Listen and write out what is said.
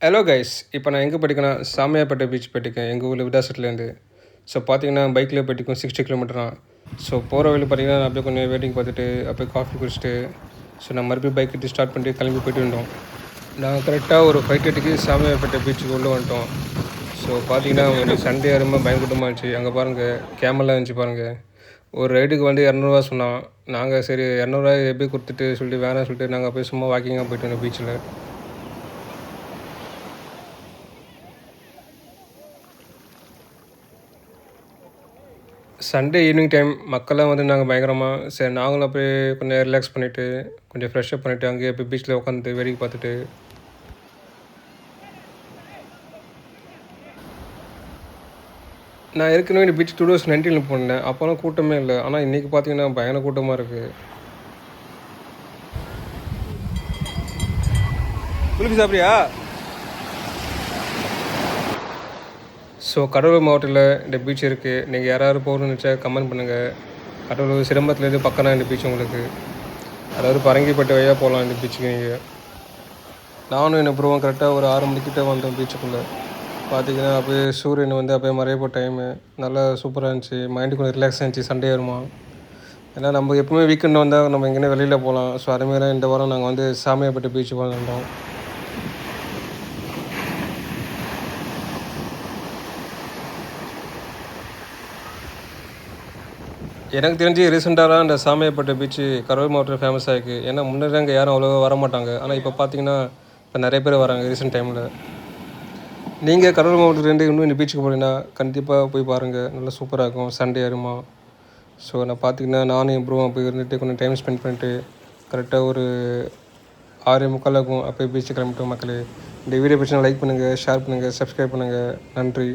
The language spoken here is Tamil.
Hello guys. இப்போ நான் எங்கே போயிட்டுக்கேன்னா, சாமியாப்பேட்டை பீச் போயிட்டுருக்கேன் எங்கள் ஊரில் விருதாசலத்துலேருந்து. ஸோ பார்த்தீங்கன்னா பைக்கில் போயிட்டுருக்கோம் 60 கிலோமீட்டர் தான். ஸோ போகிற வழியில் பார்த்தீங்கன்னா நான் அப்படியே கொஞ்சம் வெயிட்டிங் பார்த்துட்டு அப்படியே காஃபி குடிச்சிட்டு நான் மறுபடியும் பைக் எடுத்து ஸ்டார்ட் பண்ணிட்டு கிளம்பி போயிட்டு வந்தோம். நான் கரெக்டாக ஒரு 5:30க்கு சாமியாப்பேட்டை பீச்சுக்கு உள்ளே வந்துட்டோம். ஸோ பார்த்தீங்கன்னா உங்களுக்கு சண்டே ரொம்ப பயங்கரமாக இருந்துச்சு. அங்கே பாருங்கள் கேமரெலாம் இருந்துச்சு பாருங்கள். ஒரு ரைடுக்கு வந்து இரநூறுவா சொன்னான். நாங்கள் சரி இரநூறுவா எப்படி கொடுத்துட்டு சொல்லிட்டு வேணாம்னு சொல்லிட்டு நாங்கள் போய் சும்மா வாக்கிங்காக போயிட்டு வந்தோம் பீச்சில். சண்டே ஈவினிங் டைம் மக்கள்லாம் வந்து நாங்கள் பயங்கரமாக சரி நாங்களும் போய் கொஞ்சம் ரிலாக்ஸ் பண்ணிவிட்டு கொஞ்சம் ஃப்ரெஷ்அப் பண்ணிவிட்டு அங்கேயே போய் பீச்சில் உட்காந்து வேடிக்கை பார்த்துட்டு நான் ஏற்கனவே இந்த பீச் 2019 போனேன். அப்போலாம் கூட்டமே இல்லை. ஆனால் இன்றைக்கி பார்த்தீங்கன்னா பயங்கர கூட்டமாக இருக்குது. குளிக்கு சாப்பிட்றியா? ஸோ கடலூர் மாவட்டத்தில் இந்த பீச் இருக்குது. நீங்கள் யாராவது போகணும்னு நினச்சா கமெண்ட் பண்ணுங்கள். கடலூர் சிதம்பரத்துலேருந்து பக்கம் தான் இந்த பீச் உங்களுக்கு. அதாவது பரங்கிப்பட்டு வழியாக போகலாம் இந்த பீச்சுக்கு நீங்கள். நானும் என்ன ப்ரோவும் கரெக்டாக ஒரு 6 மணிக்கிட்ட வந்தோம் பீச்சுக்குள்ளே. பார்த்தீங்கன்னா அப்படியே சூரியன் வந்து அப்படியே மறைய போகிற டைமு நல்லா சூப்பராக இருந்துச்சு. மைண்டு கொஞ்சம் ரிலாக்ஸாக இருந்துச்சு சண்டே வருமா. ஏன்னா நம்ம எப்பவுமே வீக்கெண்ட் வந்தால் நம்ம எங்கேனா வெளியில் போகலாம். ஸோ அதுமாரி இந்த வாரம் நாங்கள் வந்து சாமியாப்பேட்டை பீச்சுக்கு வந்தோம். எனக்கு தெரிஞ்சு ரீசெண்டாக இந்த சாமியாப்பேட்டை பீச்சு கடலூர் மாவட்டத்தில் ஃபேமஸ் ஆகிருக்கு. ஏன்னா முன்னாடி அங்கே யாரும் அவ்வளோவா வர மாட்டாங்க. ஆனால் இப்போ பார்த்தீங்கன்னா இப்போ நிறைய பேர் வராங்க ரீசெண்ட் டைமில். நீங்கள் கடலூர் மாவட்டத்துலேருந்து இன்னும் இந்த பீச்சுக்கு போனீங்கன்னா கண்டிப்பாக போய் பாருங்கள். நல்லா சூப்பராக இருக்கும் சண்டே வருமா. ஸோ நான் பார்த்தீங்கன்னா நானும் என் ப்ரோவும் போய் இருந்துட்டு கொஞ்சம் டைம் ஸ்பெண்ட் பண்ணிட்டு கரெக்டாக ஒரு 6:45 ஆகும். அப்போயே பீச்சு கிளம்பிட்டோம் மக்களே. இந்த வீடியோ பிடிச்சா லைக் பண்ணுங்கள், ஷேர் பண்ணுங்கள், சப்ஸ்கிரைப் பண்ணுங்கள். நன்றி.